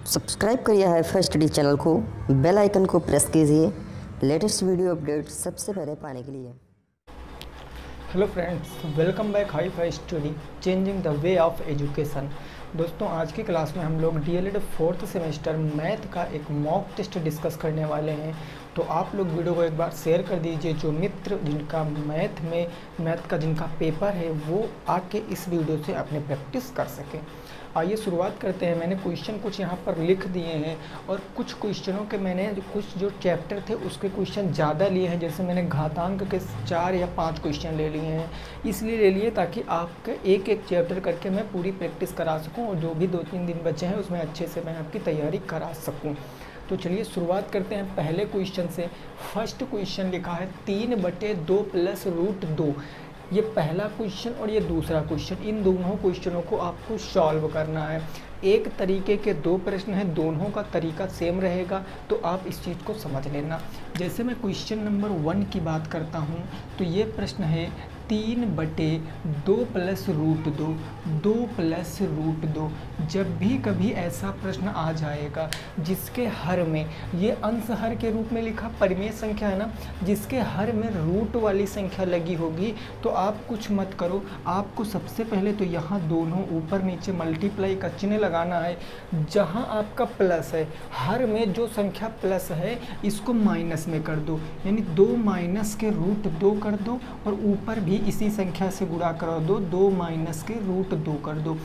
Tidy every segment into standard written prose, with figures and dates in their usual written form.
Subscribe करिए HiFi Study channel को, bell icon को प्रेस कीजिए लेटेस्ट वीडियो अपडेट सबसे पहले पाने के लिए। Hello friends, welcome back HiFi Study changing the way of education. दोस्तों, आज की क्लास में हम लोग डीएलएड 4th सेमेस्टर मैथ का एक मॉक टेस्ट डिस्कस करने वाले हैं। तो आप लोग वीडियो को एक बार शेयर कर दीजिए, जो मित्र जिनका मैथ का जिनका पेपर है वो आके इस वीडियो से अपने प्रैक्टिस कर सकें। आइए शुरुआत करते हैं। मैंने क्वेश्चन कुछ यहाँ पर लिख दिए हैं और कुछ क्वेश्चनों के मैंने कुछ जो चैप्टर थे उसके क्वेश्चन ज़्यादा लिए हैं। जैसे मैंने घातांक के 4 या 5 क्वेश्चन ले लिए हैं, इसलिए ले लिए ताकि आपके एक एक चैप्टर करके मैं पूरी प्रैक्टिस करा सकूं और जो भी 2-3 दिन बचे हैं उसमें अच्छे से मैं आपकी तैयारी करा सकूँ। तो चलिए शुरुआत करते हैं पहले क्वेश्चन से। फर्स्ट क्वेश्चन लिखा है 3/2 + √2। ये पहला क्वेश्चन और ये दूसरा क्वेश्चन, इन दोनों क्वेश्चनों को आपको सॉल्व करना है। एक तरीके के 2 प्रश्न हैं, दोनों का तरीका सेम रहेगा, तो आप इस चीज़ को समझ लेना। जैसे मैं क्वेश्चन नंबर 1 की बात करता हूँ तो ये प्रश्न है 3/2 + √2, 2 + √2। जब भी कभी ऐसा प्रश्न आ जाएगा जिसके हर में, ये अंश हर के रूप में लिखा परिमेय संख्या है ना, जिसके हर में रूट वाली संख्या लगी होगी, तो आप कुछ मत करो। आपको सबसे पहले तो यहाँ दोनों ऊपर नीचे मल्टीप्लाई का चिन्ह लगाना है। जहाँ आपका प्लस है, हर में जो संख्या प्लस है इसको माइनस में कर दो, यानी 2 - के √2 कर दो और ऊपर भी इसी संख्या से गुणा करा दो, 2 - के √2 कर दो।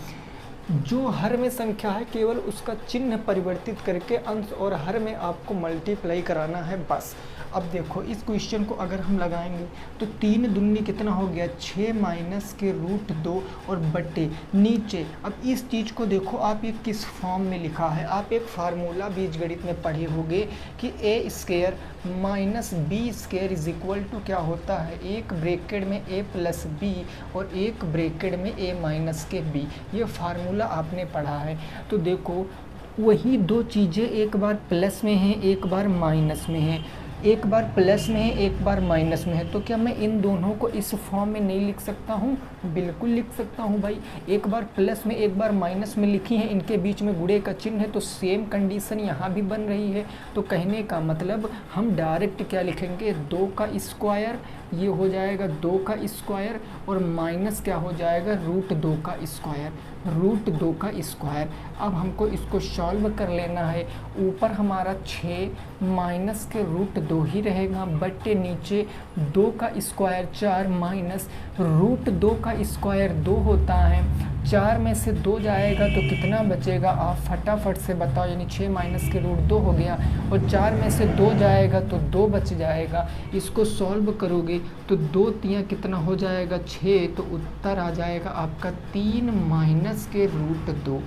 जो हर में संख्या है केवल उसका चिन्ह परिवर्तित करके अंश और हर में आपको मल्टीप्लाई कराना है, बस। अब देखो इस क्वेश्चन को अगर हम लगाएंगे तो 3 दूनी कितना हो गया, 6 - के √2 और बटे नीचे। अब इस चीज़ को देखो आप ये किस फॉर्म में लिखा है। आप एक फार्मूला बीजगणित में पढ़े होंगे कि a² - b² = क्या होता है, एक ब्रैकेट में a + b और एक ब्रैकेट में a - के b। ये फार्मूला आपने पढ़ा है। तो देखो वही दो चीज़ें एक बार प्लस में हैं, एक बार माइनस में हैं, एक बार प्लस में है, एक बार माइनस में है। तो क्या मैं इन दोनों को इस फॉर्म में नहीं लिख सकता हूँ? बिल्कुल लिख सकता हूँ भाई। एक बार प्लस में एक बार माइनस में लिखी है, इनके बीच में गुणे का चिन्ह है, तो सेम कंडीशन यहाँ भी बन रही है। तो कहने का मतलब हम डायरेक्ट क्या लिखेंगे, 2 का स्क्वायर, ये हो जाएगा 2 का स्क्वायर और माइनस क्या हो जाएगा, √2 का स्क्वायर, √2 का स्क्वायर। अब हमको इसको सॉल्व कर लेना है। ऊपर हमारा 6 माइनस के √2 ही रहेगा, बटे नीचे 2 का स्क्वायर 4 माइनस √2 का स्क्वायर 2 होता है। 4 में से 2 जाएगा तो कितना बचेगा, आप फटाफट से बताओ। यानी 6 - के √2 हो गया और 4 में से 2 जाएगा तो 2 बच जाएगा। इसको सॉल्व करोगे तो 2 × 3 कितना हो जाएगा, 6। तो उत्तर आ जाएगा आपका 3 - के √2।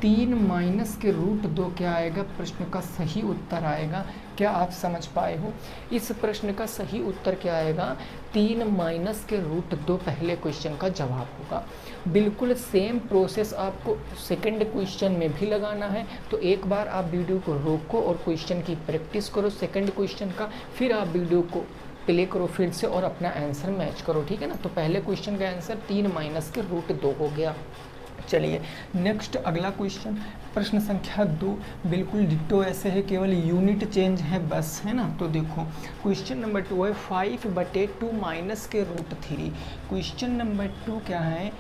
3 - के √2 क्या आएगा, प्रश्न का सही उत्तर आएगा। क्या आप समझ पाए हो? इस प्रश्न का सही उत्तर क्या आएगा, 3 - के √2 पहले क्वेश्चन का जवाब होगा। बिल्कुल सेम प्रोसेस आपको सेकंड क्वेश्चन में भी लगाना है। तो एक बार आप वीडियो को रोको और क्वेश्चन की प्रैक्टिस करो सेकंड क्वेश्चन का, फिर आप वीडियो को प्ले करो फिर से और अपना आंसर मैच करो, ठीक है ना। तो पहले क्वेश्चन का आंसर 3 - के √2 हो गया। चलिए नेक्स्ट अगला क्वेश्चन, प्रश्न संख्या 2। बिल्कुल डिट्टो ऐसे है, केवल यूनिट चेंज है बस, है ना। तो देखो क्वेश्चन नंबर 2 है 5/2 - के √3। क्वेश्चन नंबर 2 क्या है,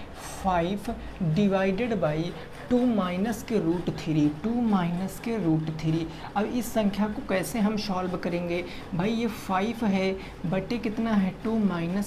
5 / 2 - के √3, 2 - के √3। अब इस संख्या को कैसे हम सॉल्व करेंगे भाई, ये 5 है बटे कितना है, 2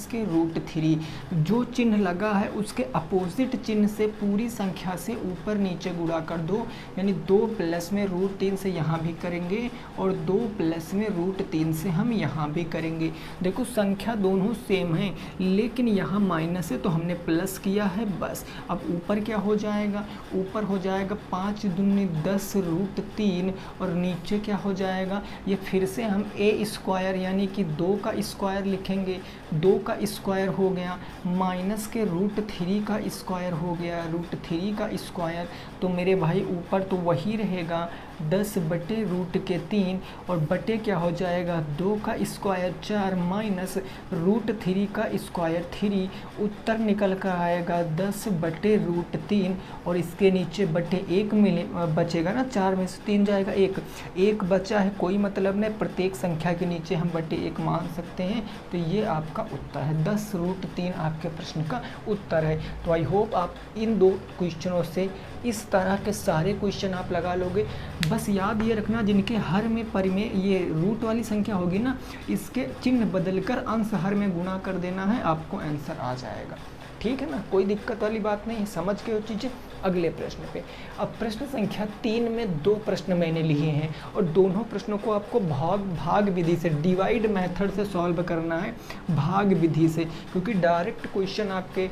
- के √3। जो चिन्ह लगा है उसके अपोजिट चिन्ह से पूरी संख्या से ऊपर नीचे गुणा कर दो, यानी 2 + में √3 से यहाँ भी करेंगे और 2 + में √3 से हम यहाँ भी करेंगे। देखो संख्या दोनों सेम है, लेकिन यहाँ माइनस है तो हमने प्लस किया है, बस। अब ऊपर क्या हो जाएगा, ऊपर हो जाएगा 5 दूनी 10 √3 और नीचे क्या हो जाएगा, ये फिर से हम a² यानी कि 2 का स्क्वायर लिखेंगे। 2 का स्क्वायर हो गया माइनस के √3 का स्क्वायर हो गया, √3 का स्क्वायर। तो मेरे भाई ऊपर तो वही रहेगा 10/√3 और बटे क्या हो जाएगा, 2 का स्क्वायर 4 माइनस √3 का स्क्वायर 3। उत्तर निकल कर आएगा 10/√3 और इसके नीचे बटे 1 मिले बचेगा ना, 4 में से 3 जाएगा, 1 बचा है, कोई मतलब नहीं, प्रत्येक संख्या के नीचे हम बटे 1 मान सकते हैं। तो ये आपका उत्तर है, 10√3 आपके प्रश्न का उत्तर है। तो आई होप आप इन 2 क्वेश्चनों से इस तरह के सारे क्वेश्चन आप लगा लोगे। बस याद ये रखना, जिनके हर में परिमेय ये रूट वाली संख्या होगी ना, इसके चिन्ह बदलकर अंश हर में गुणा कर देना है, आपको आंसर आ जाएगा। ठीक है ना, कोई दिक्कत वाली बात नहीं, समझ के वो चीज़ें। अगले प्रश्न पे, अब प्रश्न संख्या 3 में 2 प्रश्न मैंने लिए हैं और दोनों प्रश्नों को आपको भाग विधि से, डिवाइड मेथड से सॉल्व करना है, भाग विधि से, क्योंकि डायरेक्ट क्वेश्चन आपके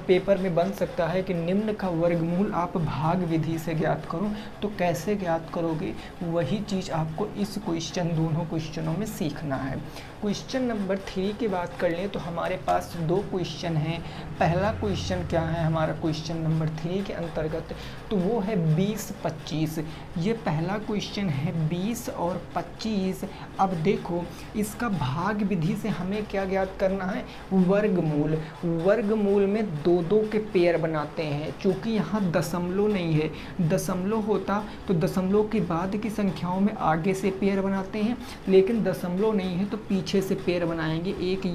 पेपर में बन सकता है कि निम्न का वर्गमूल आप भाग विधि से ज्ञात करो। तो कैसे ज्ञात करोगे, वही चीज़ आपको इस दोनों क्वेश्चनों में सीखना है। क्वेश्चन नंबर 3 की बात कर लें तो हमारे पास 2 क्वेश्चन हैं। पहला क्वेश्चन क्या है हमारा क्वेश्चन नंबर 3 के अंतर्गत, तो वो है 20-25। ये पहला क्वेश्चन है 20 और 25। अब देखो, इसका भाग विधि से हमें क्या ज्ञात करना है, वर्गमूल। वर्गमूल में 2-2 के पेयर बनाते हैं, चूँकि यहाँ दशमलव नहीं है, दशमलव होता तो दशमलव के बाद की संख्याओं में आगे से पेयर बनाते हैं, लेकिन दशमलव नहीं है तो पीछे से पेयर बनाएंगे, एक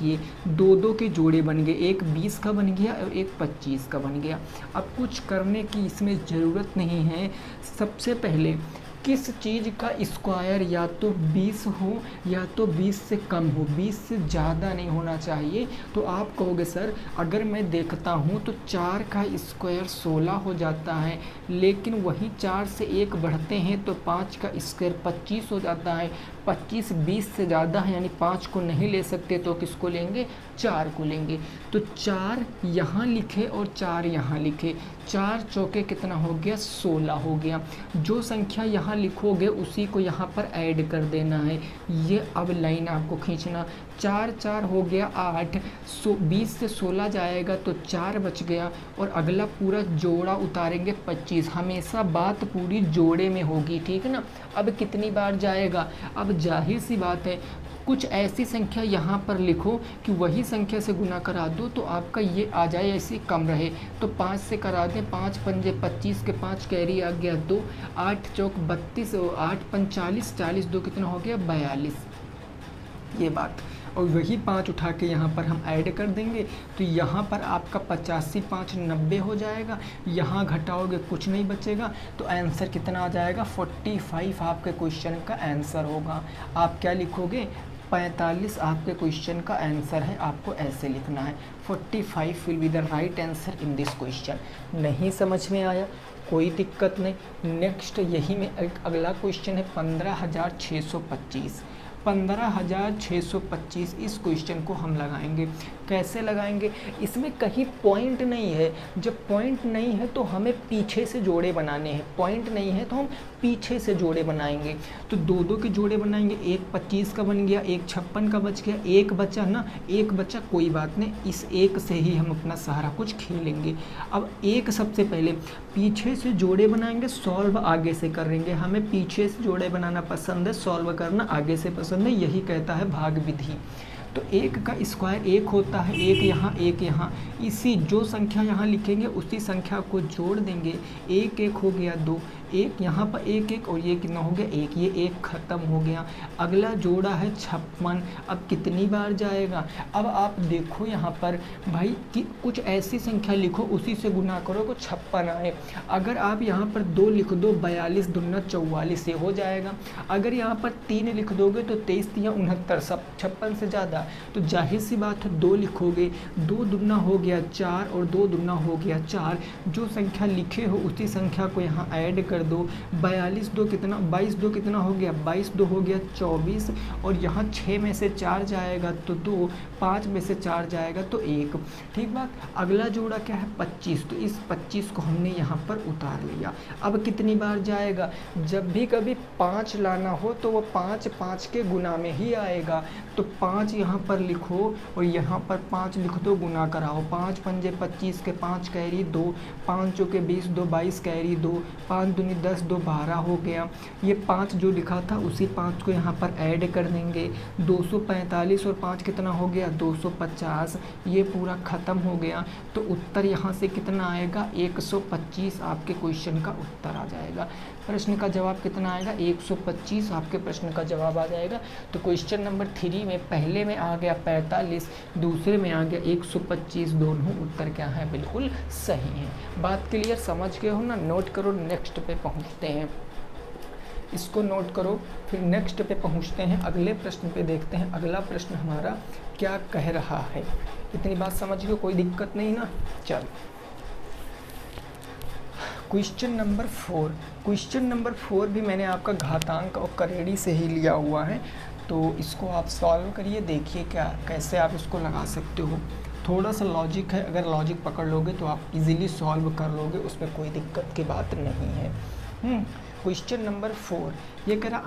ये 2-2 के जोड़े बन गए, एक 20 का बन गया और एक 25 का बन गया। अब कुछ करने की इसमें ज़रूरत नहीं है। सबसे पहले किस चीज़ का स्क्वायर या तो 20 हो या तो 20 से कम हो, 20 से ज़्यादा नहीं होना चाहिए। तो आप कहोगे सर अगर मैं देखता हूँ तो 4 का स्क्वायर 16 हो जाता है, लेकिन वहीं 4 से 1 बढ़ते हैं तो 5 का स्क्वायर 25 हो जाता है। 25 20 से ज़्यादा है, यानी 5 को नहीं ले सकते, तो किसको लेंगे, 4 को लेंगे। तो 4 यहाँ लिखे और 4 यहाँ लिखे, 4 चौके कितना हो गया, 16 हो गया। जो संख्या यहाँ लिखोगे उसी को यहाँ पर ऐड कर देना है। ये अब लाइन आपको खींचना, 4 4 हो गया 8, 20 से 16 जाएगा तो 4 बच गया, और अगला पूरा जोड़ा उतारेंगे 25। हमेशा बात पूरी जोड़े में होगी, ठीक है ना। अब कितनी बार जाएगा, अब जाहिर सी बात है कुछ ऐसी संख्या यहाँ पर लिखो कि वही संख्या से गुना करा दो तो आपका ये आ जाए, ऐसे कम रहे तो 5 से करा दें, 5 पंजे 25 के 5 कैरी आ गया 2, 8 चौक 32, 8 पंच 40, 40 2 कितना हो गया 42, ये बात। और वही 5 उठा के यहाँ पर हम ऐड कर देंगे तो यहाँ पर आपका 85 5 90 हो जाएगा। यहाँ घटाओगे कुछ नहीं बचेगा, तो आंसर कितना आ जाएगा 45 आपके क्वेश्चन का आंसर होगा। आप क्या लिखोगे, 45 आपके क्वेश्चन का आंसर है, आपको ऐसे लिखना है 45 will be the right answer in this question. नहीं समझ में आया कोई दिक्कत नहीं। नेक्स्ट यही में एक अगला क्वेश्चन है 15,625। 15,625 इस क्वेश्चन को हम लगाएंगे। कैसे लगाएंगे, इसमें कहीं पॉइंट नहीं है। जब पॉइंट नहीं है तो हमें पीछे से जोड़े बनाने हैं, पॉइंट नहीं है तो हम पीछे से जोड़े बनाएंगे। तो 2-2 के जोड़े बनाएंगे, एक 25 का बन गया, एक 56 का बच गया, एक बचा ना, एक बचा, कोई बात नहीं, इस एक से ही हम अपना सारा कुछ खेलेंगे। अब एक सबसे पहले पीछे से जोड़े बनाएंगे, सॉल्व आगे से करेंगे। हमें पीछे से जोड़े बनाना पसंद है, सॉल्व करना आगे से पसंद है, यही कहता है भाग विधि। तो एक का स्क्वायर 1 होता है, एक यहाँ एक यहाँ, इसी जो संख्या यहाँ लिखेंगे उसी संख्या को जोड़ देंगे। 1 1 हो गया 2, एक यहाँ पर 1 1 और ये कितना हो गया 1, ये 1 ख़त्म हो गया। अगला जोड़ा है 56। अब कितनी बार जाएगा, अब आप देखो यहाँ पर भाई कि कुछ ऐसी संख्या लिखो उसी से गुना करो तो 56 आए। अगर आप यहाँ पर 2 लिख दो, 42 दूना 44 ये हो जाएगा। अगर यहाँ पर 3 लिख दोगे तो 23 3 69, सब 56 से ज़्यादा, तो जाहिर सी बात है 2 लिखोगे, 2 दूना हो गया 4 और 2 दूना हो गया 4। जो संख्या लिखे हो उसी संख्या को यहाँ ऐड कर दो। 42 2 कितना, 22 2 कितना हो गया, 22 2 हो गया 24, और यहाँ 6 में से 4 जाएगा तो 2, 5 में से 4 जाएगा तो 1। ठीक बात। अगला जोड़ा क्या है 25, तो इस 25 को हमने यहाँ पर उतार लिया। अब कितनी बार जाएगा, जब भी कभी 5 लाना हो तो वो 5 5 के गुना में ही आएगा। तो 5 यहाँ पर लिखो और यहाँ पर 5 लिख दो, गुना कराओ। 5 पंजे 25 के 5 कैरी 2, 5 चौके 20 2 22 कैरी 2, 5 दूनी करेंगे, 10 2 12 हो गया, ये 5 जो लिखा था उसी 5 को यहाँ पर ऐड कर देंगे, 245 और 5 कितना हो गया 250, ये पूरा ख़त्म हो गया। तो उत्तर यहाँ से कितना आएगा 125 आपके क्वेश्चन का उत्तर आ जाएगा। प्रश्न का जवाब कितना आएगा 125 आपके प्रश्न का जवाब आ जाएगा। तो क्वेश्चन नंबर 3 में पहले में आ गया 45, दूसरे में आ गया 125, दोनों उत्तर क्या है बिल्कुल सही है। बात क्लियर, समझ गए हो ना? नोट करो, नेक्स्ट पे पहुंचते हैं, इसको नोट करो, फिर नेक्स्ट पे पहुंचते हैं, अगले प्रश्न पे देखते हैं अगला प्रश्न हमारा क्या कह रहा है। इतनी बात समझ गए, कोई दिक्कत नहीं ना? चलो क्वेश्चन नंबर 4, क्वेश्चन नंबर 4 भी मैंने आपका घातांक और करेड़ी से ही लिया हुआ है, तो इसको आप सॉल्व करिए, देखिए क्या कैसे आप इसको लगा सकते हो। थोड़ा सा लॉजिक है, अगर लॉजिक पकड़ लोगे तो आप इजीली सॉल्व कर लोगे, उसमें कोई दिक्कत की बात नहीं है। क्वेश्चन नंबर 4 ये कह रहा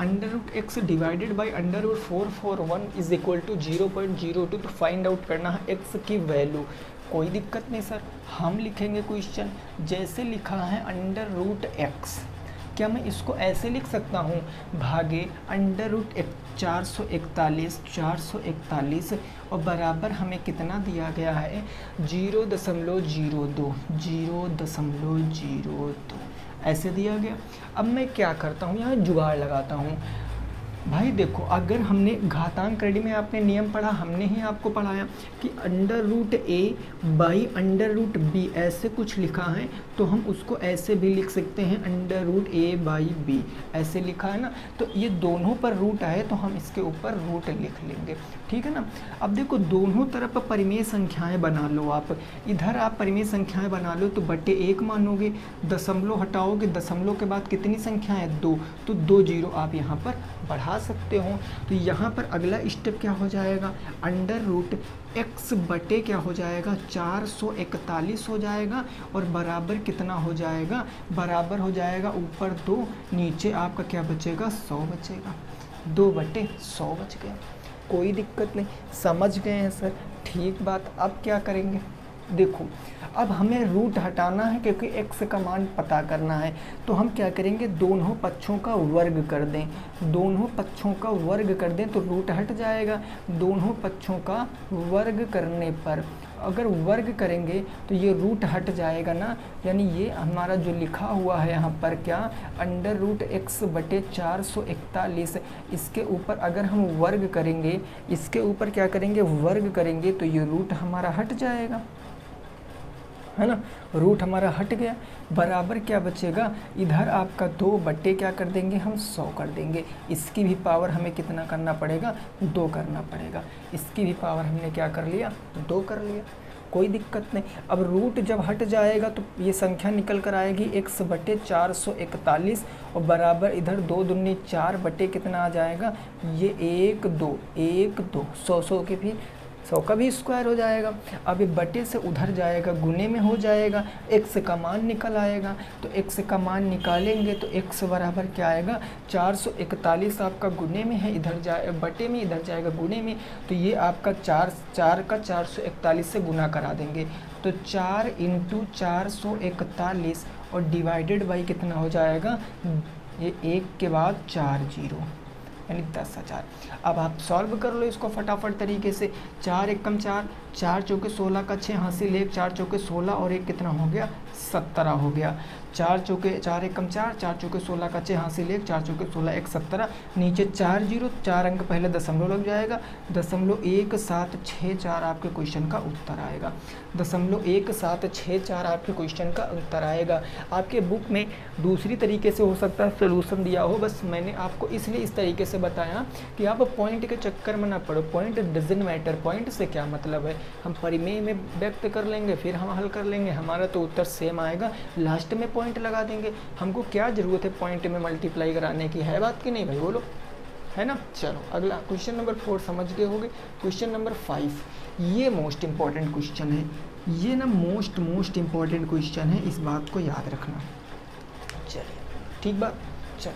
√x divided by √441 is equal to 0.02, तो फाइंड आउट करना है x की वैल्यू। कोई दिक्कत नहीं सर, हम लिखेंगे क्वेश्चन जैसे लिखा है √x, क्या मैं इसको ऐसे लिख सकता हूँ भागे √441 और बराबर हमें कितना दिया गया है 0.02 ऐसे दिया गया। अब मैं क्या करता हूँ, यहाँ जुगाड़ लगाता हूँ। भाई देखो, अगर हमने घातांक करेड़ी में आपने नियम पढ़ा, हमने ही आपको पढ़ाया कि √a बाई √b ऐसे कुछ लिखा है, तो हम उसको ऐसे भी लिख सकते हैं √a बाई b, ऐसे लिखा है ना, तो ये दोनों पर रूट आए तो हम इसके ऊपर रूट लिख लेंगे, ठीक है ना। अब देखो दोनों तरफ परिमेय संख्याएं बना लो आप, इधर आप परिमेय संख्याएं बना लो तो बटे 1 मानोगे, दशमलव हटाओगे, दशमलव के बाद कितनी संख्या है 2, तो 2 जीरो आप यहाँ पर बढ़ा सकते हो। तो यहाँ पर अगला स्टेप क्या हो जाएगा, √x बटे क्या हो जाएगा 441 हो जाएगा, और बराबर कितना हो जाएगा, बराबर हो जाएगा ऊपर 2, नीचे आपका क्या बचेगा 100 बचेगा, 2/100 बच गया। कोई दिक्कत नहीं, समझ गए हैं सर? ठीक बात। अब क्या करेंगे, देखो अब हमें रूट हटाना है क्योंकि x का मान पता करना है, तो हम क्या करेंगे दोनों पक्षों का वर्ग कर दें, दोनों पक्षों का वर्ग कर दें तो रूट हट जाएगा। दोनों पक्षों का वर्ग करने पर अगर वर्ग करेंगे तो ये रूट हट जाएगा ना, यानी ये हमारा जो लिखा हुआ है यहाँ पर क्या √x बटे 441, इसके ऊपर अगर हम वर्ग करेंगे, इसके ऊपर क्या करेंगे वर्ग करेंगे, तो ये रूट हमारा हट जाएगा, है ना, रूट हमारा हट गया। बराबर क्या बचेगा, इधर आपका 2 बटे क्या कर देंगे हम 100 कर देंगे, इसकी भी पावर हमें कितना करना पड़ेगा 2 करना पड़ेगा, इसकी भी पावर हमने क्या कर लिया 2 कर लिया। कोई दिक्कत नहीं। अब रूट जब हट जाएगा तो ये संख्या निकल कर आएगी x बटे 441 और बराबर इधर 2 दूनी 4 बटे कितना आ जाएगा, ये 1 2 100 के फिर 100 का भी स्क्वायर हो जाएगा। अब ये बटे से उधर जाएगा, गुने में हो जाएगा, x का मान निकल आएगा, तो x का मान निकालेंगे तो x बराबर क्या आएगा 441 आपका गुने में है, इधर जाए बटे में, इधर जाएगा गुने में, तो ये आपका 4 का 441 से गुना करा देंगे, तो 4 × 441 और डिवाइडेड बाई कितना हो जाएगा, ये 1 के बाद 4 जीरो यानी 10,000। अब आप सॉल्व कर लो इसको फटाफट तरीके से, 4 × 4, 4 चौके 16 का 6 हासिल 1, 4 चौके 16 और 1 कितना हो गया 17 हो गया। 4 चौके 4 × 4, 4 चौके 16 का 6 हासिल 1, 4 चौके 16 1 17, नीचे 4 जीरो, 4 अंक पहले दशमलव लग जाएगा, 0.1764 आपके क्वेश्चन का उत्तर आएगा, 0.1764 आपके क्वेश्चन का उत्तर आएगा। आपके बुक में दूसरी तरीके से हो सकता है सोल्यूशन दिया हो, बस मैंने आपको इसलिए इस तरीके से बताया कि आप पॉइंट के चक्कर में ना पड़ो, पॉइंट डजंट मैटर, पॉइंट से क्या मतलब है, हम परिमेय में व्यक्त कर लेंगे फिर हम हल कर लेंगे, हमारा तो उत्तर सेम आएगा, लास्ट में पॉइंट लगा देंगे, हमको क्या ज़रूरत है पॉइंट में मल्टीप्लाई कराने की, है बात कि नहीं भाई बोलो, है ना। चलो अगला क्वेश्चन नंबर 4 समझ गए होंगे। क्वेश्चन नंबर 5, ये मोस्ट इंपॉर्टेंट क्वेश्चन है, ये ना मोस्ट इंपॉर्टेंट क्वेश्चन है, इस बात को याद रखना। चलिए ठीक बात। चलो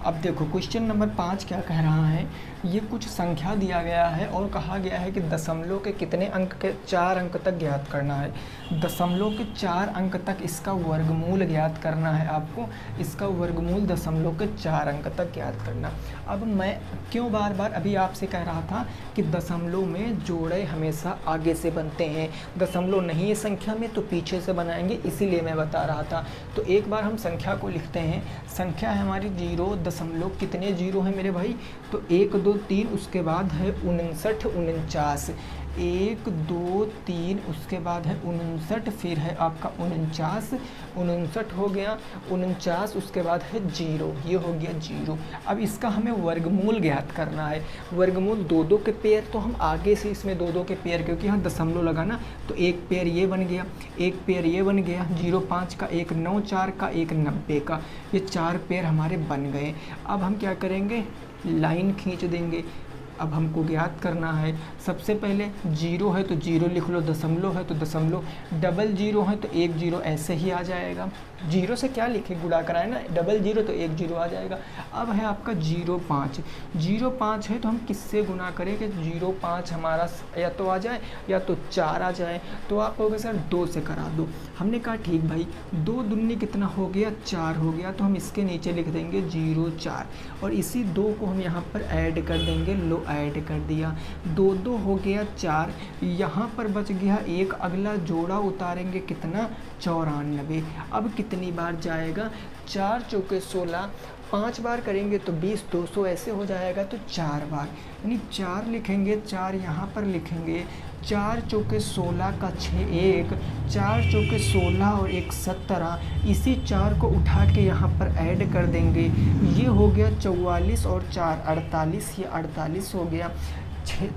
अब देखो क्वेश्चन नंबर 5 क्या कह रहा है, ये कुछ संख्या दिया गया है और कहा गया है कि दशमलव के कितने अंक के 4 अंक तक ज्ञात करना है। दशमलव के 4 अंक तक इसका वर्गमूल ज्ञात करना है आपको, इसका वर्गमूल दशमलव के 4 अंक तक ज्ञात करना। अब मैं क्यों बार बार अभी आपसे कह रहा था कि दशमलव में जोड़े हमेशा आगे से बनते हैं, दशमलव नहीं है संख्या में तो पीछे से बनाएंगे, इसीलिए मैं बता रहा था। तो एक बार हम संख्या को लिखते हैं। संख्या है हमारी 0 दशमलव कितने जीरो है मेरे भाई, तो 1 2 3, उसके बाद है 59 49, 1 2 3, उसके बाद है 59, फिर है आपका 49, 59 हो गया, 49, उसके बाद है 0, ये हो गया 0। अब इसका हमें वर्गमूल ज्ञात करना है। वर्गमूल 2 के पेयर, तो हम आगे से इसमें 2 के पेयर, क्योंकि यहाँ दशमलव लगा ना, तो एक पेयर ये बन गया, एक पेयर ये बन गया, 0 5 का, एक 9 4 का, एक 90 का, ये 4 पेयर हमारे बन गए। अब हम क्या करेंगे, लाइन खींच देंगे। अब हमको ज्ञात करना है, सबसे पहले 0 है तो 0 लिख लो, दशमलव है तो दशमलव, डबल 0 है तो 1 0 ऐसे ही आ जाएगा। 0 से क्या लिखे, गुणा कराए ना, डबल 0 तो 1 0 आ जाएगा। अब है आपका 0 5, 0 5 है तो हम किससे गुना करें कि 0 5 हमारा या तो आ जाए या तो 4 आ जाए। तो आप कहोगे सर 2 से करा दो। हमने कहा ठीक भाई, 2 दूनी कितना हो गया, 4 हो गया, तो हम इसके नीचे लिख देंगे 0 4, और इसी 2 को हम यहाँ पर ऐड कर देंगे। लो ऐड कर दिया, 2 2 हो गया 4, यहाँ पर बच गया 1, अगला जोड़ा उतारेंगे कितना, 94। अब कितनी बार जाएगा, 4 चौके 16, 5 बार करेंगे तो 20 200 ऐसे हो जाएगा, तो 4 बार, यानी 4 लिखेंगे, 4 यहाँ पर लिखेंगे, 4 चौके 16 का 6 1, 4 चौके 16 और 1 17, इसी 4 को उठा के यहाँ पर ऐड कर देंगे, ये हो गया 44 और 4 48, ये 48 हो गया।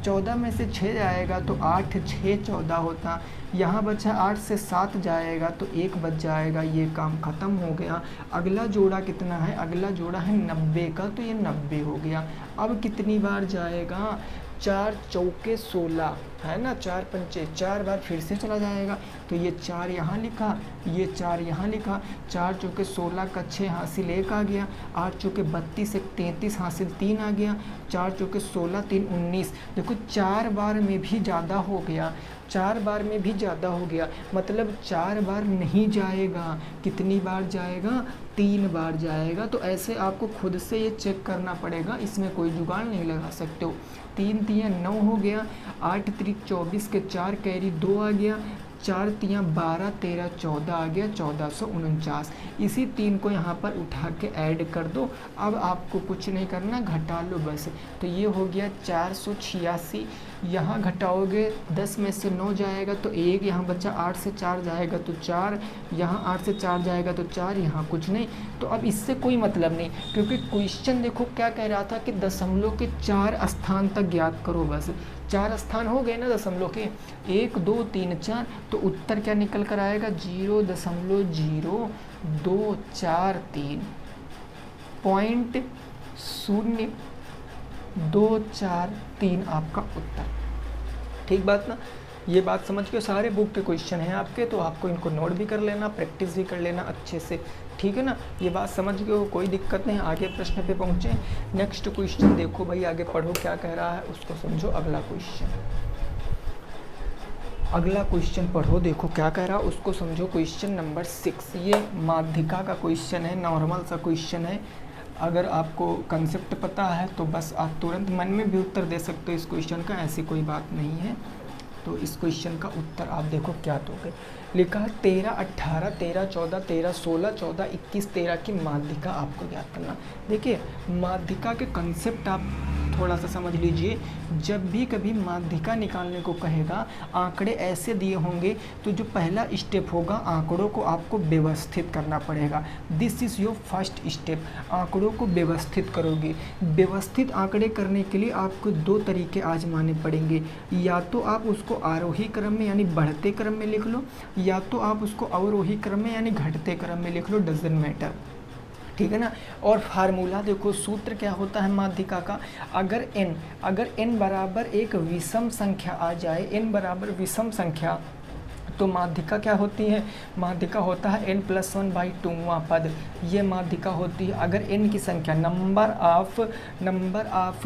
14 में से 6 जाएगा तो 8 6 14 होता, यहाँ बचा 8 से 7 जाएगा तो 1 बच जाएगा, ये काम ख़त्म हो गया। अगला जोड़ा कितना है, अगला जोड़ा है 90 का, तो ये 90 हो गया। अब कितनी बार जाएगा, 4 चौके 16 है ना, 4 पंचे 4 बार फिर से चला जाएगा, तो ये 4 यहाँ लिखा, ये 4 यहाँ लिखा, 4 चौके 16 का 6 हासिल 1 आ गया, 8 चौके 32 एक 33 हासिल 3 आ गया, 4 चौके 16 3 19। देखो 4 बार में भी ज़्यादा हो गया, 4 बार में भी ज़्यादा हो गया, मतलब 4 बार नहीं जाएगा, कितनी बार जाएगा, 3 बार जाएगा। तो ऐसे आपको खुद से ये चेक करना पड़ेगा, इसमें कोई जुगाड़ नहीं लगा सकते हो। 3 3 9 हो गया, 8 3 24 के 4 कैरी 2 आ गया, 4 3 12 13 14 आ गया, 1449। इसी 3 को यहाँ पर उठा के ऐड कर दो। अब आपको कुछ नहीं करना, घटा लो बस। तो ये हो गया 486, यहाँ घटाओगे 10 में से 9 जाएगा तो 1, यहाँ बच्चा 8 से 4 जाएगा तो 4, यहाँ 8 से 4 जाएगा तो 4, यहाँ कुछ नहीं। तो अब इससे कोई मतलब नहीं, क्योंकि क्वेश्चन देखो क्या कह रहा था कि दशमलव के 4 स्थान तक ज्ञात करो बस। 4 स्थान हो गए ना दशमलव के, 1 2 3 4, तो उत्तर क्या निकल कर आएगा, 0.0243 आपका उत्तर। ठीक बात ना, ये बात समझ के सारे बुक के क्वेश्चन हैं आपके, तो आपको इनको नोट भी कर लेना, प्रैक्टिस भी कर लेना अच्छे से, ठीक है ना। ये बात समझ गए हो, कोई दिक्कत नहीं, आगे प्रश्न पे पहुँचे। नेक्स्ट क्वेश्चन देखो भाई, आगे पढ़ो क्या कह रहा है उसको समझो। अगला क्वेश्चन पढ़ो, देखो क्या कह रहा है उसको समझो। क्वेश्चन नंबर 6, ये माध्यिका का क्वेश्चन है, नॉर्मल सा क्वेश्चन है। अगर आपको कंसेप्ट पता है तो बस आप तुरंत मन में भी उत्तर दे सकते हो इस क्वेश्चन का, ऐसी कोई बात नहीं है। तो इस क्वेश्चन का उत्तर आप देखो क्या दोगे। लिखा है 13 18 13 14 13 16 14 21 13 की माध्यिका आपको ज्ञात करना। देखिए माध्यिका के कंसेप्ट आप थोड़ा सा समझ लीजिए। जब भी कभी माध्यिका निकालने को कहेगा, आंकड़े ऐसे दिए होंगे तो जो पहला स्टेप होगा, आंकड़ों को आपको व्यवस्थित करना पड़ेगा। This is your first step. आंकड़ों को व्यवस्थित करोगे। व्यवस्थित आंकड़े करने के लिए आपको 2 तरीके आजमाने पड़ेंगे। या तो आप उसको आरोही क्रम में यानी बढ़ते क्रम में लिख लो, या तो आप उसको अवरोही क्रम में यानी घटते क्रम में लिख लो, डजंट मैटर, ठीक है ना। और फार्मूला देखो, सूत्र क्या होता है माध्यिका का, अगर n बराबर एक विषम संख्या आ जाए, n बराबर विषम संख्या, तो माध्यिका क्या होती है, माध्यिका होता है n+1/2वां पद, ये माध्यिका होती है। अगर n की संख्या नंबर ऑफ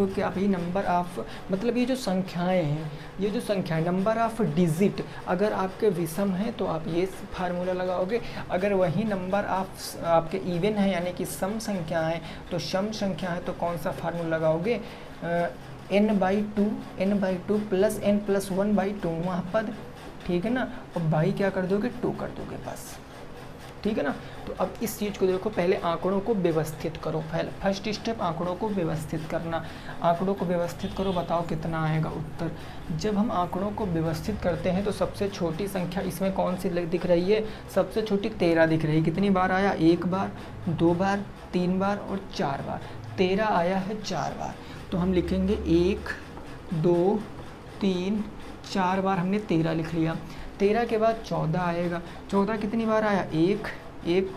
क्या भाई, नंबर ऑफ मतलब ये जो संख्याएं हैं, ये जो संख्या नंबर ऑफ डिजिट अगर आपके विषम हैं तो आप ये फार्मूला लगाओगे। अगर वही नंबर ऑफ आपके इवन है यानी कि सम संख्या है तो सम संख्या है तो कौन सा फार्मूला लगाओगे, n/2 प्लस n+1/2वां पद, ठीक है ना, और बाई क्या कर दोगे 2 कर दोगे बस, ठीक है ना। तो अब इस चीज़ को देखो, पहले आंकड़ों को व्यवस्थित करो, फर्स्ट स्टेप आंकड़ों को व्यवस्थित करना, आंकड़ों को व्यवस्थित करो, बताओ कितना आएगा उत्तर। जब हम आंकड़ों को व्यवस्थित करते हैं तो सबसे छोटी संख्या इसमें कौन सी दिख रही है, सबसे छोटी 13 दिख रही है। कितनी बार आया, 1 बार, 2 बार, 3 बार और 4 बार, 13 आया है 4 बार। तो हम लिखेंगे 1 2 3 4 बार हमने 13 लिख लिया। 13 के बाद 14 आएगा, 14 कितनी बार आया, 1 1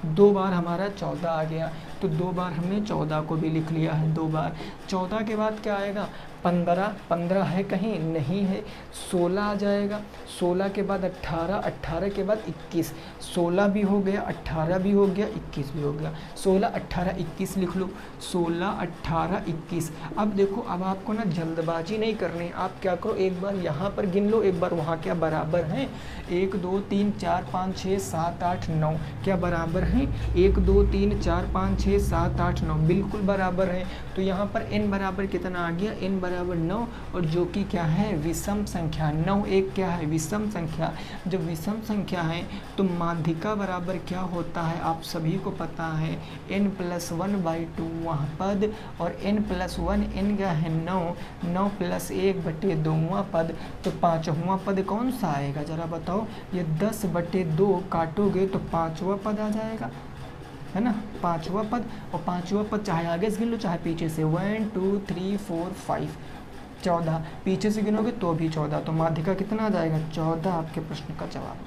2 बार हमारा 14 आ गया, तो 2 बार हमने 14 को भी लिख लिया है 2 बार। 14 के बाद क्या आएगा, 15 है कहीं नहीं है, 16 आ जाएगा, 16 के बाद 18, 18 के बाद 21, 16 भी हो गया, 18 भी हो गया, 21 भी हो गया, 16 18 21 लिख लो, 16 18 21। अब देखो, अब आपको ना जल्दबाजी नहीं करनी, आप क्या करो, एक बार यहाँ पर गिन लो, एक बार वहाँ, क्या बराबर हैं, 1 2 3 4 5 6 7 8 9, क्या बराबर हैं, 1 2 3 4 5 6 7 8 9, बिल्कुल बराबर है। तो यहाँ पर n बराबर कितना आ गया, n बराबर 9, और जो कि क्या है, विषम संख्या। 9 एक क्या है, विषम संख्या। जब विषम संख्या है तो माध्यिका बराबर क्या होता है, आप सभी को पता है, n+1/2वां पद, और n+1 n क्या है 9, 9 + 1/2वां पद, तो 5वां पद कौन सा आएगा जरा बताओ, ये 10/2 काटोगे तो 5वां पद आ जाएगा, है ना, 5वां पद। और 5वां पद चाहे आगे से गिन लो चाहे पीछे से, 1 2 3 4 5 14, पीछे से गिनोगे तो भी 14, तो माध्यिका कितना आ जाएगा, 14 आपके प्रश्न का जवाब।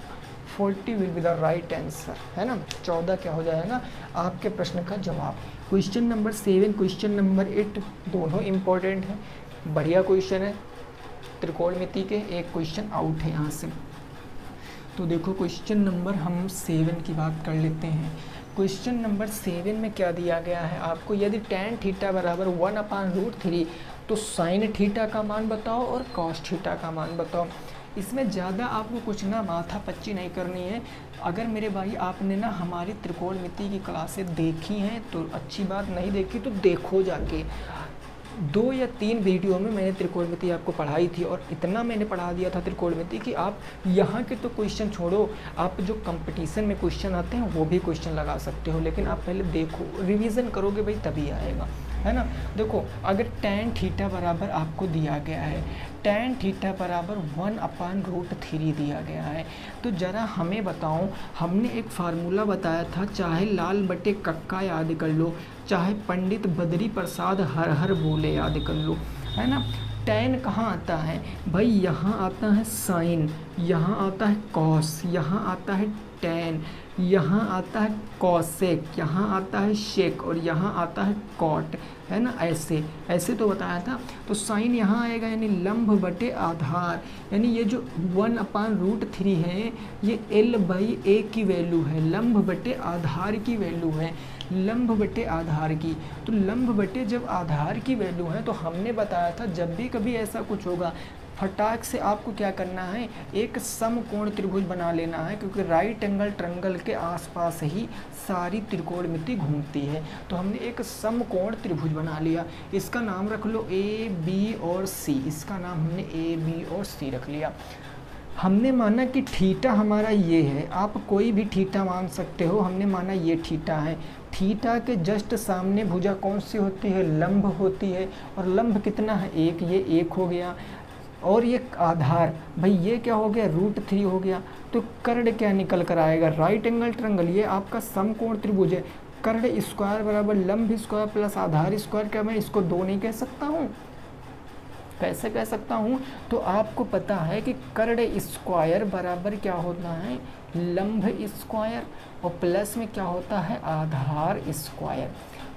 40 will be the right answer, है ना, 14 क्या हो जाएगा आपके प्रश्न का जवाब। क्वेश्चन नंबर 7, क्वेश्चन नंबर 8 दोनों इम्पोर्टेंट है, बढ़िया क्वेश्चन है, त्रिकोणमिति के एक क्वेश्चन आउट है यहाँ से। तो देखो क्वेश्चन नंबर हम 7 की बात कर लेते हैं। क्वेश्चन नंबर 7 में क्या दिया गया है आपको, यदि tan थीटा बराबर 1/√3 तो sin थीटा का मान बताओ और cos थीटा का मान बताओ। इसमें ज़्यादा आपको कुछ ना माथा पच्ची नहीं करनी है। अगर मेरे भाई आपने ना हमारी त्रिकोणमिति की क्लासें देखी हैं तो अच्छी बात, नहीं देखी तो देखो जाके। 2 या 3 वीडियो में मैंने त्रिकोणमिति आपको पढ़ाई थी, और इतना मैंने पढ़ा दिया था त्रिकोणमिति कि आप यहाँ के तो क्वेश्चन छोड़ो, आप जो कंपटीशन में क्वेश्चन आते हैं वो भी क्वेश्चन लगा सकते हो, लेकिन आप पहले देखो, रिवीजन करोगे भाई तभी आएगा, है ना। देखो अगर tan थीटा बराबर आपको दिया गया है, tan थीटा बराबर 1/√3 दिया गया है, तो ज़रा हमें बताओ, हमने एक फार्मूला बताया था, चाहे लाल बटे कक्का याद कर लो, चाहे पंडित बद्री प्रसाद हर हर बोले याद कर लो, है ना। tan कहाँ आता है भाई, यहाँ आता है साइन, यहाँ आता है कॉस, यहाँ आता है tan, यहाँ आता है कॉसेक, यहाँ आता है शेक, और यहाँ आता है कॉट, है ना, ऐसे तो बताया था। तो साइन यहाँ आएगा यानी लंब बटे आधार, यानी ये जो 1/√3 है ये l/a की वैल्यू है, लंब बटे आधार की वैल्यू है, लंब बटे आधार की। तो लंब बटे जब आधार की वैल्यू है तो हमने बताया था जब भी कभी ऐसा कुछ होगा फटाक से आपको क्या करना है, एक समकोण त्रिभुज बना लेना है, क्योंकि राइट एंगल ट्रायंगल के आसपास ही सारी त्रिकोणमिति घूमती है। तो हमने एक समकोण त्रिभुज बना लिया, इसका नाम रख लो ए बी और सी, इसका नाम हमने ए बी और सी रख लिया। हमने माना कि थीटा हमारा ये है, आप कोई भी थीटा मान सकते हो, हमने माना ये थीटा है। थीटा के जस्ट सामने भुजा कौन सी होती है, लंब होती है, और लंब कितना है 1, ये 1 हो गया, और ये आधार भाई ये क्या हो गया √3 हो गया। तो कर्ण क्या निकल कर आएगा, राइट एंगल ट्रायंगल, ये आपका समकोण त्रिभुज है। कर्ण स्क्वायर बराबर लंब स्क्वायर प्लस आधार स्क्वायर, क्या मैं इसको 2 नहीं कह सकता हूँ, कैसे कह सकता हूँ। तो आपको पता है कि कर्ण स्क्वायर बराबर क्या होता है, लंब स्क्वायर, और प्लस में क्या होता है आधार स्क्वायर।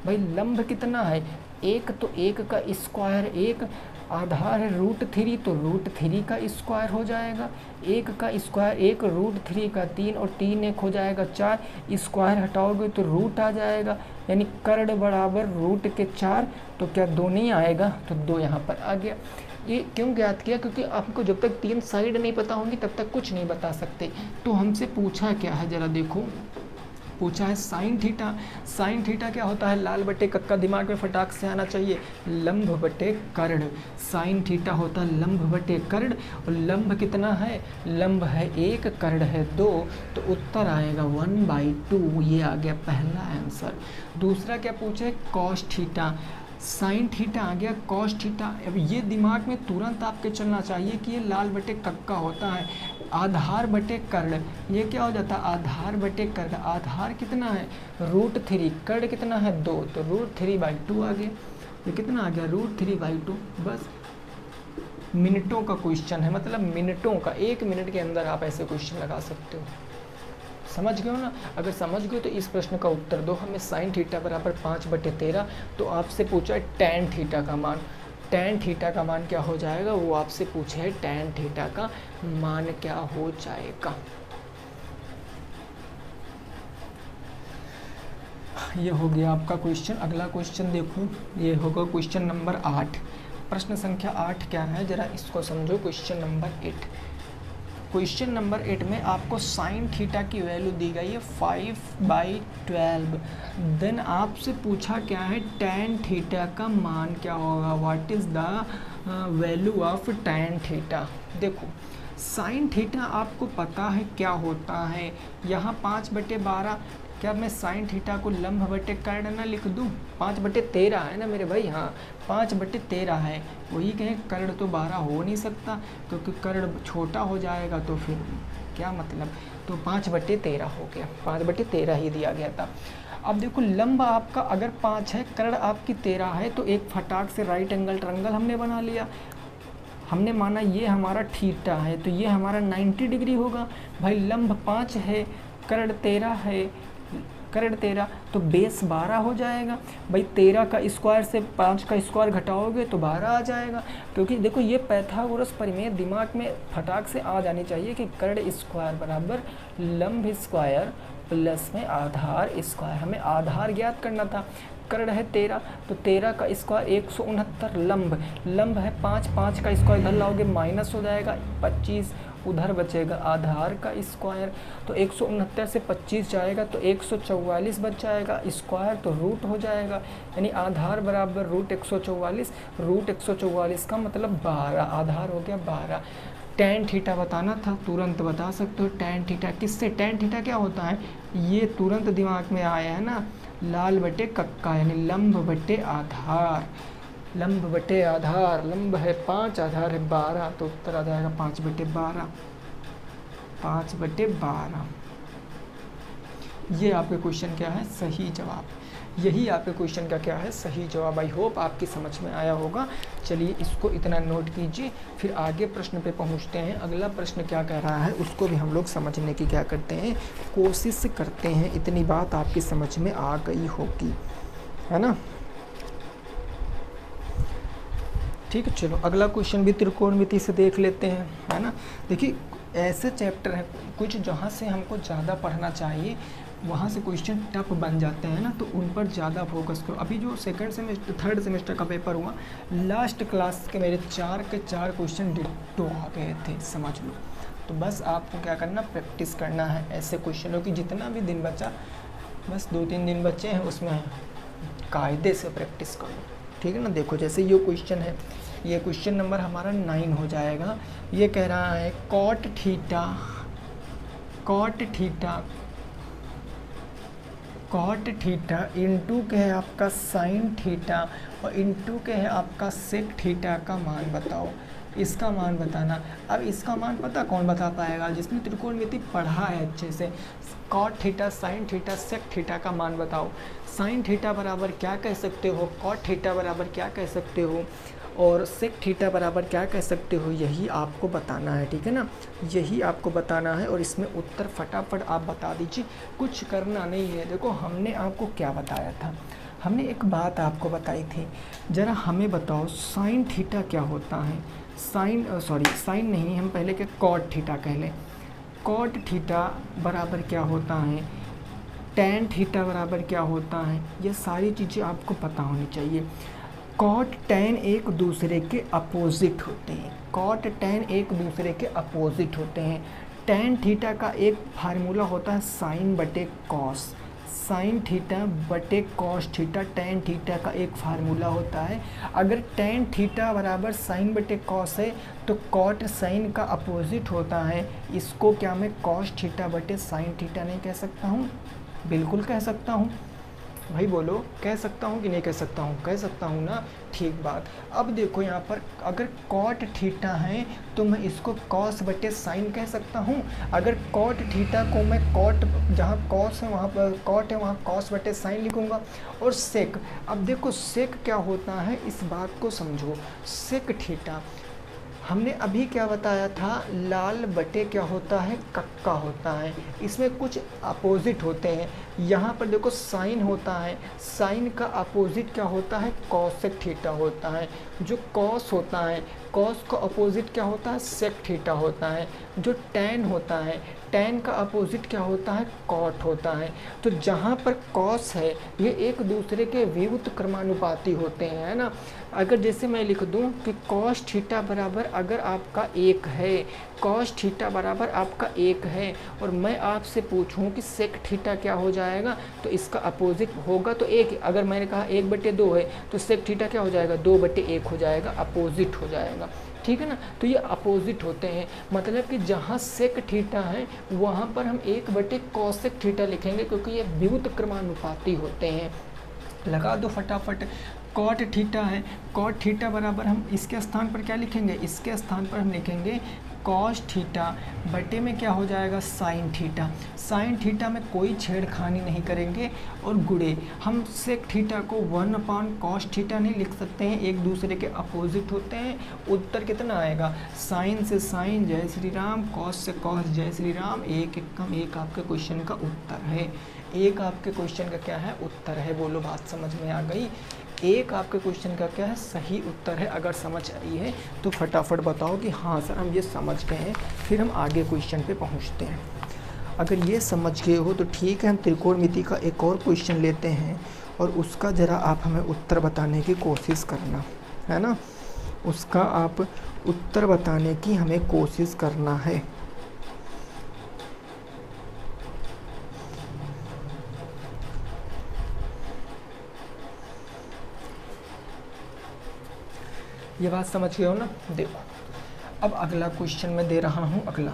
भाई लंब कितना है 1, तो 1 का स्क्वायर 1, आधार है √3 तो √3 का स्क्वायर हो जाएगा, 1 का स्क्वायर 1 √3 का 3 और 3 1 हो जाएगा 4, स्क्वायर हटाओगे तो रूट आ जाएगा, यानी कर्ण बराबर रूट के 4, तो क्या 2 नहीं आएगा, तो 2 यहाँ पर आ गया। ये क्यों ज्ञात किया, क्योंकि आपको जब तक 3 साइड नहीं पता होंगी तब तक कुछ नहीं बता सकते। तो हमसे पूछा क्या है जरा देखो, पूछा है साइन थीटा। साइन थीटा क्या होता है, लाल बटे कक्का दिमाग में फटाक से आना चाहिए, लंब बटे कर्ण। साइन थीटा होता है लंब बटे कर्ण, और लंब कितना है, लंब है 1, कर्ण है 2, तो उत्तर आएगा 1/2। ये आ गया पहला आंसर। दूसरा क्या पूछे, कॉस थीटा। साइन थीटा आ गया, कॉस थीटा। अब ये दिमाग में तुरंत आपके चलना चाहिए कि ये लाल बटे कक्का होता है, आधार बटे कर्ण, ये क्या हो जाता है, आधार बटे कर्ण। आधार कितना है √3, कर्ण कितना है 2, तो √3/2 आ गया। ये कितना आ गया √3/2। बस मिनटों का क्वेश्चन है, मतलब मिनटों का, 1 मिनट के अंदर आप ऐसे क्वेश्चन लगा सकते हो। समझ गए हो ना। अगर समझ गए तो इस प्रश्न का उत्तर दो। हमें साइन थीटा बराबर 5/13, तो आपसे पूछा है टैन थीटा का मान। टैन थीटा का मान क्या हो जाएगा, वो आपसे पूछे है टैन थीटा का मान क्या हो जाएगा। ये हो गया आपका क्वेश्चन। अगला क्वेश्चन देखो, ये होगा क्वेश्चन नंबर 8। प्रश्न संख्या 8 क्या है, जरा इसको समझो। क्वेश्चन नंबर 8, क्वेश्चन नंबर 8 में आपको साइन थीटा की वैल्यू दी गई है 5/12। देन आपसे पूछा क्या है, टैन थीटा का मान क्या होगा, what is the value of tan theta. देखो साइन थीटा आपको पता है क्या होता है, यहाँ 5/12, क्या मैं साइन थीटा को लंब बटे कर्ण ना लिख दूँ, 5/13 है ना मेरे भाई, हाँ 5/13 है। वही कहें कर्ण तो 12 हो नहीं सकता, क्योंकि कर्ण छोटा हो जाएगा, तो फिर क्या मतलब, तो 5/13 हो गया, 5/13 ही दिया गया था। अब देखो लंब आपका अगर 5 है, कर्ण आपकी 13 है, तो एक फटाक से राइट एंगल ट्रायंगल हमने बना लिया। हमने माना ये हमारा थीटा है, तो ये हमारा 90 डिग्री होगा। भाई लंब 5 है, कर्ण 13 है, कर्ण 13, तो बेस 12 हो जाएगा। भाई 13 का स्क्वायर से 5 का स्क्वायर घटाओगे तो 12 आ जाएगा। क्योंकि देखो ये पैथागोरस प्रमेय दिमाग में फटाक से आ जानी चाहिए कि कर्ण स्क्वायर बराबर लंब स्क्वायर प्लस में आधार स्क्वायर। हमें आधार ज्ञात करना था, कर्ण है 13, तो 13 का स्क्वायर 169, लंब है 5, 5 का स्क्वायर इधर लाओगे माइनस हो जाएगा, 25 उधर बचेगा आधार का स्क्वायर, तो 169 से 25 जाएगा तो 144 बच जाएगा, स्क्वायर तो रूट हो जाएगा, यानी आधार बराबर √144, √144 का मतलब 12, आधार हो गया 12। टैन थीटा बताना था, तुरंत बता सकते हो टैन थीटा किससे, टैन थीटा क्या होता है, ये तुरंत दिमाग में आया है ना, लाल बटे कक्का, यानी लंब बटे आधार, लंब बटे आधार, लंब है 5, आधार है 12, तो उत्तर आ जाएगा 5/12, 5/12। ये आपके क्वेश्चन क्या है, सही जवाब। यही आपके क्वेश्चन का क्या है, सही जवाब। आई होप आपकी समझ में आया होगा। चलिए इसको इतना नोट कीजिए, फिर आगे प्रश्न पे पहुंचते हैं। अगला प्रश्न क्या कह रहा है उसको भी हम लोग समझने की क्या करते हैं, कोशिश करते हैं। इतनी बात आपकी समझ में आ गई होगी, है ना। ठीक है, चलो अगला क्वेश्चन भी त्रिकोणमिति से देख लेते हैं, है ना। देखिए ऐसे चैप्टर हैं कुछ जहाँ से हमको ज़्यादा पढ़ना चाहिए, वहाँ से क्वेश्चन टफ बन जाते हैं ना, तो उन पर ज़्यादा फोकस करो। अभी जो थर्ड सेमेस्टर का पेपर हुआ, लास्ट क्लास के मेरे 4 के 4 क्वेश्चन डिट्टो आ गए थे, समझ लो। तो बस आपको क्या करना, प्रैक्टिस करना है ऐसे क्वेश्चनों की। जितना भी दिन बचा, बस 2-3 दिन बचे हैं, उसमें कायदे से प्रैक्टिस करो, ठीक है ना। देखो जैसे ये क्वेश्चन है, ये क्वेश्चन नंबर हमारा 9 हो जाएगा। ये कह रहा है कॉट थीटा इंटू के है आपका साइन थीटा और इंटू के है आपका सेक थीटा का मान बताओ। इसका मान बताना। अब इसका मान पता कौन बता पाएगा, जिसने त्रिकोणमिति पढ़ा है अच्छे से। Cot theta, sine theta, sec theta का मान बताओ। साइन थीटा बराबर क्या कह सकते हो, कॉट थीटा बराबर क्या कह सकते हो, और सेक थीटा बराबर क्या कह सकते हो, यही आपको बताना है, ठीक है ना। यही आपको बताना है और इसमें उत्तर फटाफट आप बता दीजिए, कुछ करना नहीं है। देखो हमने आपको क्या बताया था, हमने एक बात आपको बताई थी, ज़रा हमें बताओ साइन थीटा क्या होता है। साइन नहीं, हम पहले क्या कॉट थीटा कह लें। कॉट थीटा बराबर क्या होता है, टैन थीटा बराबर क्या होता है, ये सारी चीज़ें आपको पता होनी चाहिए। कॉट टैन एक दूसरे के अपोजिट होते हैं। कॉट टैन एक दूसरे के अपोजिट होते हैं। टैन थीटा का एक फार्मूला होता है साइन बटे कॉस। साइन थीटा बटे कॉस थीटा टैन थीटा का एक फार्मूला होता है। अगर टैन थीटा बराबर साइन बटे कॉस है तो कॉट साइन का अपोजिट होता है। इसको क्या मैं कॉस थीटा बटे साइन थीटा नहीं कह सकता हूँ? बिल्कुल कह सकता हूँ। भाई बोलो, कह सकता हूँ कि नहीं कह सकता हूँ? कह सकता हूँ ना, ठीक बात। अब देखो यहाँ पर अगर कॉट थीटा है तो मैं इसको कॉस बटे साइन कह सकता हूँ। अगर कॉट थीटा को मैं कॉट, जहाँ कॉस है वहाँ पर कॉट है, वहाँ कॉस बटे साइन लिखूँगा। और सेक, अब देखो सेक क्या होता है, इस बात को समझो। सेक थीटा हमने अभी क्या बताया था, लाल बटे क्या होता है, कक्का होता है। इसमें कुछ अपोजिट होते हैं। यहाँ पर देखो साइन होता है, साइन का अपोजिट क्या होता है, कॉसेक थीटा होता है। जो कॉस होता है, कॉस का अपोजिट क्या होता है, सेक थीटा होता है। जो टैन होता है, टैन का अपोजिट क्या होता है, कॉट होता है। तो जहाँ पर कॉस है ये एक दूसरे के वियुक्त क्रमानुपाती होते हैं, है ना। अगर जैसे मैं लिख दूं कि कॉस थीटा बराबर अगर आपका 1 है, कॉस थीटा बराबर आपका 1 है, और मैं आपसे पूछूं कि सेक थीटा क्या हो जाएगा, तो इसका अपोजिट होगा तो 1। अगर मैंने कहा 1/2 है तो सेक थीटा क्या हो जाएगा, 2/1 हो जाएगा, अपोजिट हो जाएगा, ठीक है ना। तो ये अपोजिट होते हैं, मतलब कि जहाँ सेक थीटा है वहाँ पर हम 1/cosec थीटा लिखेंगे, क्योंकि ये वियुक्त क्रमानुपाती होते हैं। लगा दो फटाफट। कॉट थीटा है, कॉट थीटा बराबर हम इसके स्थान पर क्या लिखेंगे, इसके स्थान पर हम लिखेंगे कॉस थीटा बटे में क्या हो जाएगा, साइन थीटा। साइन थीटा में कोई छेड़खानी नहीं करेंगे और गुणे। हम सेक थीटा को 1/cos थीटा नहीं लिख सकते हैं, एक दूसरे के अपोजिट होते हैं। उत्तर कितना आएगा, साइन से साइन जय श्री राम, कॉस से कॉस जय श्री राम। एक कम एक आपके क्वेश्चन का उत्तर है। एक आपके क्वेश्चन का क्या है, उत्तर है। बोलो बात समझ में आ गई। एक आपके क्वेश्चन का क्या है, सही उत्तर है। अगर समझ आई है तो फटाफट बताओ कि हाँ सर हम ये समझ गए हैं, फिर हम आगे क्वेश्चन पे पहुंचते हैं। अगर ये समझ गए हो तो ठीक है, हम त्रिकोणमिति का एक और क्वेश्चन लेते हैं और उसका ज़रा आप हमें उत्तर बताने की कोशिश करना, है ना। उसका आप उत्तर बताने की हमें कोशिश करना है। ये बात समझ गए हो ना। देखो अब अगला क्वेश्चन मैं दे रहा हूँ। अगला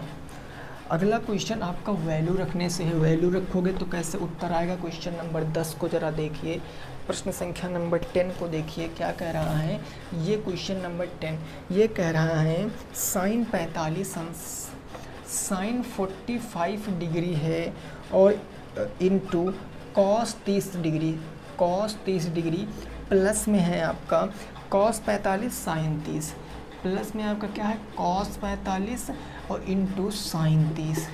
क्वेश्चन आपका वैल्यू रखने से है। वैल्यू रखोगे तो कैसे उत्तर आएगा। क्वेश्चन नंबर 10 को जरा देखिए, प्रश्न संख्या नंबर 10 को देखिए क्या कह रहा है। ये क्वेश्चन नंबर 10 ये कह रहा है साइन 45 डिग्री है और इनटू कॉस 30 डिग्री प्लस में है आपका कॉस 45 साइन 30, प्लस में आपका क्या है कॉस 45 और इंटू साइन 30।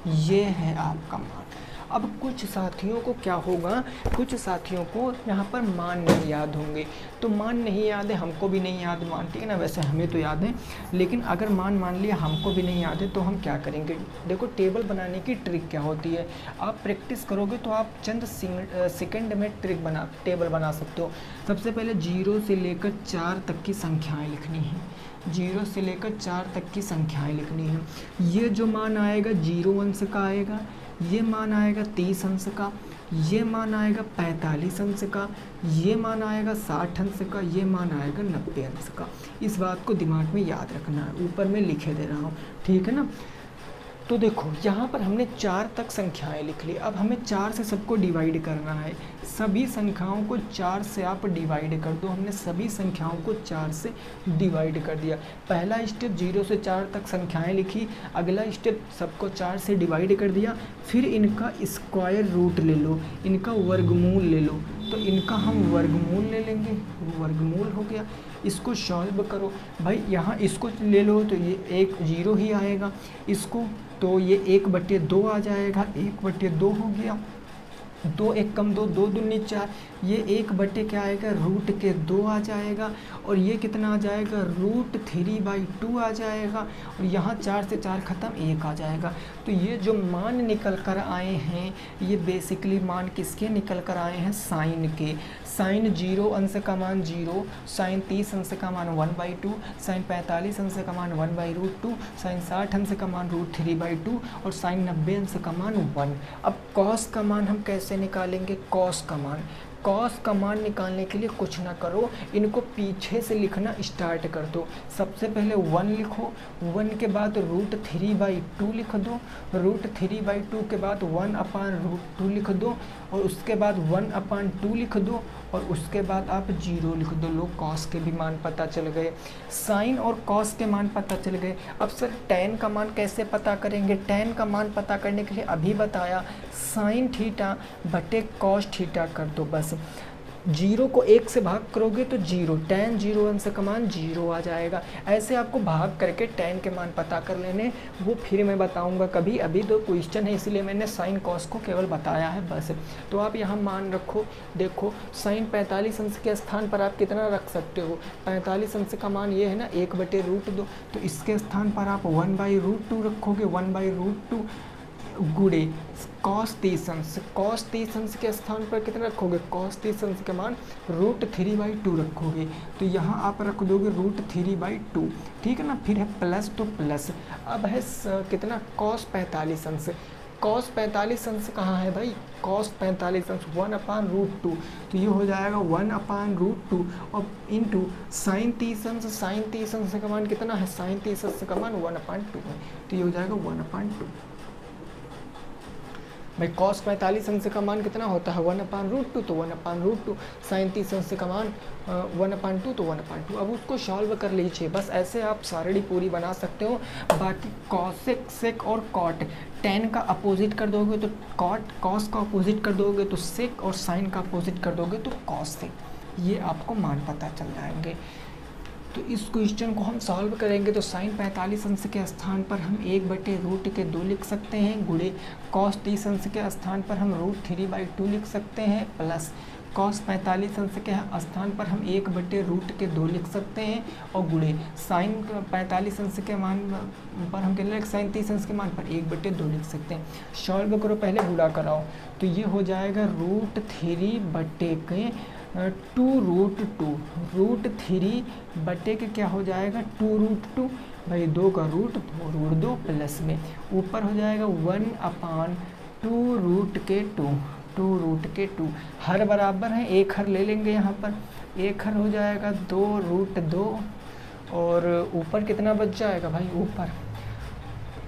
ये है आपका मान। अब कुछ साथियों को क्या होगा, कुछ साथियों को यहाँ पर मान नहीं याद होंगे। तो मान नहीं याद है, हमको भी नहीं याद मान, ठीक है ना। वैसे हमें तो याद है, लेकिन अगर मान लिया हमको भी नहीं याद है तो हम क्या करेंगे। देखो टेबल बनाने की ट्रिक क्या होती है, आप प्रैक्टिस करोगे तो आप चंद सेकंड में टेबल बना सकते हो। सबसे पहले 0 से लेकर 4 तक की संख्याएँ लिखनी है। 0 से लेकर 4 तक की संख्याएँ लिखनी है। ये जो मान आएगा 0 अंश का आएगा, ये मान आएगा 30 अंश का, ये मान आएगा 45 अंश का, ये मान आएगा 60 अंश का, ये मान आएगा 90 अंश का। इस बात को दिमाग में याद रखना है, ऊपर में लिखे दे रहा हूँ, ठीक है ना। तो देखो यहाँ पर हमने 4 तक संख्याएं लिख ली। अब हमें 4 से सबको डिवाइड करना है। सभी संख्याओं को 4 से आप डिवाइड कर दो। हमने सभी संख्याओं को 4 से डिवाइड कर दिया। पहला स्टेप 0 से 4 तक संख्याएं लिखी, अगला स्टेप सबको 4 से डिवाइड कर दिया। फिर इनका स्क्वायर रूट ले लो, इनका वर्गमूल ले लो। तो इनका हम वर्गमूल ले लेंगे, वर्गमूल हो गया। इसको सॉल्व करो भाई, यहाँ इसको ले लो तो ये 0 ही आएगा, इसको तो ये 1/2 आ जाएगा, 1/2 हो गया। दो एक कम दो, दो दूनी 4, ये 1 बटे क्या आएगा रूट के 2 आ जाएगा, और ये कितना आ जाएगा √3/2 आ जाएगा, और यहाँ 4 से 4 खत्म 1 आ जाएगा। तो ये जो मान निकल कर आए हैं ये बेसिकली मान किसके निकल कर आए हैं, साइन के। साइन 0 अंश का मान 0, साइन 30 अंश का मान 1/2, साइन 45 अंश का मान 1/√2, साइन 60 अंश का मान √3/2 और साइन 90 अंश का मान 1। अब कॉस का मान हम कैसे निकालेंगे, कॉस का मान निकालने के लिए कुछ ना करो, इनको पीछे से लिखना स्टार्ट कर दो। सबसे पहले 1 लिखो, 1 के बाद √3/2 लिख दो, √3/2 के बाद 1/√2 लिख दो, और उसके बाद 1/2 लिख दो, और उसके बाद आप 0 लिख दो। लो कॉस के भी मान पता चल गए, साइन और कॉस के मान पता चल गए। अब सर tan का मान कैसे पता करेंगे, tan का मान पता करने के लिए अभी बताया, साइन थीटा बटे कॉस थीटा कर दो बस। 0 को 1 से भाग करोगे तो 0, tan 0 अंश का मान 0 आ जाएगा। ऐसे आपको भाग करके tan के मान पता कर लेने, वो फिर मैं बताऊंगा कभी, अभी तो क्वेश्चन है इसलिए मैंने साइन कॉस को केवल बताया है बस। तो आप यहाँ मान रखो, देखो साइन 45 अंश के स्थान पर आप कितना रख सकते हो, 45 अंश का मान ये है ना 1/√2, तो इसके स्थान पर आप 1/√2 रखोगे, 1/√2 गुणे कॉस 30 अंश के स्थान पर कितना रखोगे, कॉस 30 अंश के मान √3/2 रखोगे, तो यहाँ आप रख दोगे √3/2, ठीक है ना। फिर है प्लस, तो प्लस अब है कितना कॉस 45 अंश, कॉस 45 अंश कहाँ है भाई, कॉस 45 अंश 1/√2, तो ये हो जाएगा 1/√2 और इंटू साइन 30 अंश का मान कितना है, साइन 30 अंश का मान 1/2 है, तो ये हो जाएगा 1/2। भाई कॉस 45 अंश का मान कितना होता है 1/√2, तो 1/√2, साइन 30 अंश का मान 1/2, तो 1/2। अब उसको सॉल्व कर लीजिए, बस ऐसे आप सारणी पूरी बना सकते हो। बाकी कॉसेक, सेक और कॉट, tan का अपोजिट कर दोगे तो कॉट, कॉस का अपोजिट कर दोगे तो सेक, और साइन का अपोजिट कर दोगे तो कॉस सेक, ये आपको मान पता चल जाएंगे। तो इस क्वेश्चन को हम सॉल्व करेंगे तो साइन 45 अंश के स्थान पर हम 1/√2 लिख सकते हैं, गुणे कॉस 30 अंश के स्थान पर हम √3/2 लिख सकते हैं, प्लस कॉस 45 अंश के स्थान पर हम 1/√2 लिख सकते हैं, और गुणे साइन 45 अंश के मान पर हम कितना, साइन 30 अंश के मान पर 1/2 लिख सकते हैं। सॉल्व करो, पहले गुणा कराओ, तो ये हो जाएगा √3/2, √3 के क्या हो जाएगा 2√2, भाई 2 का रूट √2 प्लस में ऊपर हो जाएगा 1/2√2, हर बराबर है, एक हर ले लेंगे यहाँ पर, एक हर हो जाएगा 2√2, और ऊपर कितना बच जाएगा भाई, ऊपर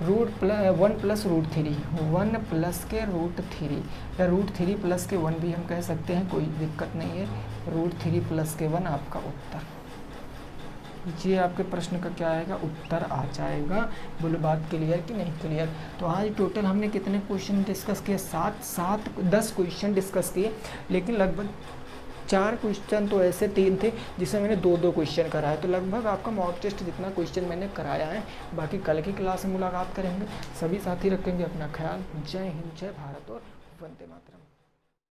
1 + √3, 1 प्लस के √3 या √3 प्लस के 1 भी हम कह सकते हैं, कोई दिक्कत नहीं है। √3 प्लस के 1 आपका उत्तर, ये आपके प्रश्न का क्या आएगा, उत्तर आ जाएगा। बोलो बात क्लियर कि नहीं क्लियर। तो आज टोटल हमने कितने क्वेश्चन डिस्कस किए, 10 क्वेश्चन डिस्कस किए, लेकिन लगभग 4 क्वेश्चन तो ऐसे 3 थे जिसमें मैंने 2 क्वेश्चन कराए, तो लगभग आपका मॉक टेस्ट जितना क्वेश्चन मैंने कराया है। बाकी कल की क्लास में मुलाकात करेंगे, सभी साथी रखेंगे अपना ख्याल। जय हिंद, जय भारत और वंदे मातरम।